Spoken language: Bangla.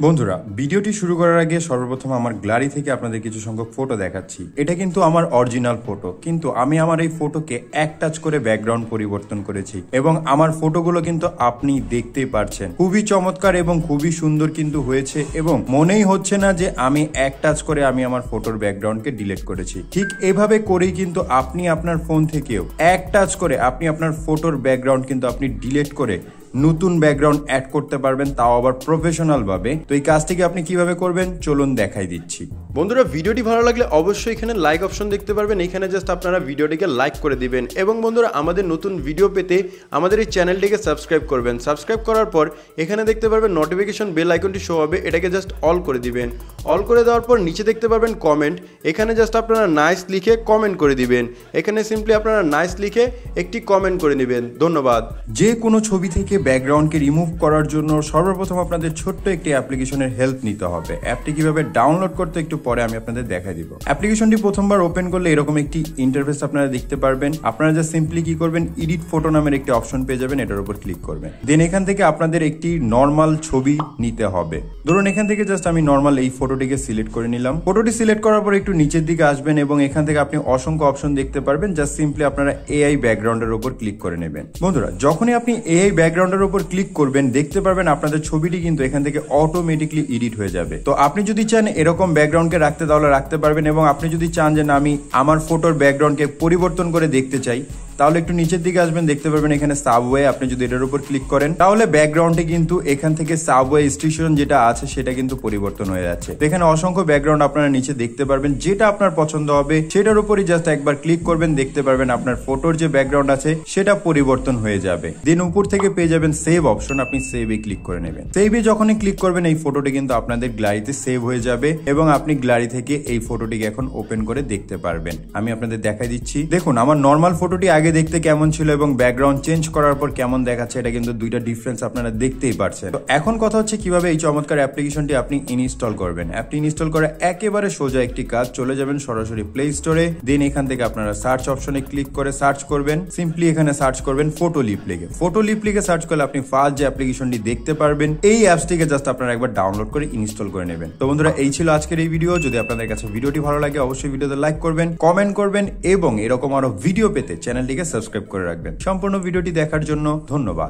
বন্ধুরা ভিডিওটি শুরু করার আগে সর্বপ্রথম আমার গ্যালারি থেকে আপনাদের কিছু সংখ্যক ফটো দেখাচ্ছি। এটা কিন্তু আমার অরিজিনাল ফটো, কিন্তু আমি আমার এই ফটোকে এক টাচ করে ব্যাকগ্রাউন্ড পরিবর্তন করেছি এবং আমার ফটোগুলো কিন্তু আপনি দেখতেই পারছেন। খুবই চমৎকার এবং খুবই সুন্দর কিন্তু হয়েছে এবং মনেই হচ্ছে না যে আমি এক টাচ করে আমি আমার ফটোর ব্যাকগ্রাউন্ডকে ডিলিট করেছি। ঠিক এভাবে করেই কিন্তু আপনি আপনার ফোন থেকেও এক টাচ করে আপনি আপনার ফটোর ব্যাকগ্রাউন্ড কিন্তু আপনি ডিলিট করে নতুন ব্যাকগ্রাউন্ড অ্যাড করতে পারবেন, তাও আবার প্রফেশনাল ভাবে। তো এই কাজটিকে আপনি কিভাবে করবেন চলুন দেখাই দিচ্ছি। বন্ধুরা ভিডিওটি ভালো লাগলে অবশ্যই এখানে লাইক অপশন দেখতে পারবেন, এখানে জাস্ট আপনারা ভিডিওটিকে লাইক করে দিবেন এবং বন্ধুরা আমাদের নতুন ভিডিও পেতে আমাদের এই চ্যানেলটিকে সাবস্ক্রাইব করবেন। সাবস্ক্রাইব করার পর এখানে দেখতে পারবেন নোটিফিকেশন বেল আইকনটি শো হবে, এটাকে জাস্ট অল করে দিবেন। অল করে দেওয়ার পর নিচে দেখতে পারবেন কমেন্ট, এখানে জাস্ট আপনারা নাইস লিখে কমেন্ট করে দিবেন। এখানে সিম্পলি আপনারা নাইস লিখে একটি কমেন্ট করে নেবেন। ধন্যবাদ। যে কোনো ছবি থেকে ব্যাকগ্রাউন্ডকে রিমুভ করার জন্য সর্বপ্রথম আপনাদের ছোট্ট একটি অ্যাপ্লিকেশনের হেল্প নিতে হবে। অ্যাপটি কিভাবে ডাউনলোড করতে একটু পরে আমি আপনাদের দেখাই দিব। অ্যাপ্লিকেশনটি প্রথমবার ওপেন করলে এরকম একটি ইন্টারফেস আপনারা দেখতে পারবেন। আপনারা জাস্ট সিম্পলি কি করবেন, এডিট ফটো নামের একটি অপশন পেয়ে যাবেন, এটার উপর ক্লিক করবেন। দেন এখান থেকে আপনাদের একটি নর্মাল ছবি নিতে হবে। ধরুন এখান থেকে জাস্ট আমি নর্মাল এই ফটোটিকে সিলেক্ট করে নিলাম। ফটোটি সিলেক্ট করার পর একটু নিচের দিকে আসবেন এবং এখান থেকে আপনি অসংখ্য অপশন দেখতে পারবেন। জাস্ট সিম্পলি আপনারা এআই ব্যাকগ্রাউন্ডের উপর ক্লিক করে নেবেন। বন্ধুরা যখনই আপনি এআই ব্যাকগ্রাউন্ডের উপর ক্লিক করবেন দেখতে পারবেন আপনাদের ছবিটি কিন্তু এখান থেকে অটোমেটিকলি এডিট হয়ে যাবে। তো আপনি যদি চান এরকম ব্যাকগ্রাউন্ডকে রাখতে তাহলে রাখতে পারবেন, এবং আপনি যদি চান যে না আমি আমার ফটোর ব্যাকগ্রাউন্ডকে পরিবর্তন করে দেখতে চাই তাহলে একটু নিচের দিকে আসবেন, দেখতে পারবেন এখানে সাবওয়ে। আপনি যদি এটার উপর ক্লিক করেন তাহলে ব্যাকগ্রাউন্ডে কিন্তু এখান থেকে সাবওয়ে স্টেশন যেটা আছে সেটা কিন্তু পরিবর্তন হয়ে যাচ্ছে। তো এখানে অসংখ্য ব্যাকগ্রাউন্ড আপনারা নিচে দেখতে পারবেন, যেটা আপনার পছন্দ হবে সেটার উপরই জাস্ট একবার ক্লিক করবেন, দেখতে পারবেন আপনার ফটোর যে ব্যাকগ্রাউন্ড আছে সেটা পরিবর্তন হয়ে যাবে। দেন উপর থেকে পেয়ে যাবেন সেভ অপশন, আপনি সেভে ক্লিক করে নেবেন। সেভে যখনই ক্লিক করবেন এই ফটোটি কিন্তু আপনাদের গ্যালারিতে সেভ হয়ে যাবে এবং আপনি গ্যালারি থেকে এই ফটোটিকে এখন ওপেন করে দেখতে পারবেন। আমি আপনাদের দেখাই দিচ্ছি। দেখুন আমার নর্মাল ফটোটি আগে দেখতে কেমন ছিল এবং ব্যাকগ্রাউন্ড চেঞ্জ করার পর কেমন দেখাচ্ছে, এটা কিন্তু দুইটা ডিফারেন্স আপনারা দেখতেই পারছেন। তো এখন কথা হচ্ছে কিভাবে এই চমৎকার অ্যাপ্লিকেশনটি আপনি ইনস্টল করবেন। অ্যাপটি ইনস্টল করা একেবারে সোজা একটি কাজ। চলে যাবেন সরাসরি প্লে স্টোরে, দেন এখান থেকে আপনারা সার্চ অপশনে ক্লিক করে সার্চ করবেন। সিম্পলি এখানে সার্চ করবেন ফটোলিপ লিখে। ফটোলিপ লিখে সার্চ করলে আপনি ফার্স্ট যে অ্যাপ্লিকেশনটি দেখতে পারবেন। এই অ্যাপসটিকে জাস্ট আপনারা একবার ডাউনলোড করে ইনস্টল করে নেবেন। তো বন্ধুরা এই ছিল আজকের এই ভিডিও। যদি আপনাদের কাছে ভিডিওটি ভালো লাগে অবশ্যই ভিডিওতে লাইক করবেন, কমেন্ট করবেন এবং এরকম আরো ভিডিও পেতে চ্যানেলটিকে সাবস্ক্রাইব করে রাখবেন। সম্পূর্ণ ভিডিওটি দেখার জন্য ধন্যবাদ।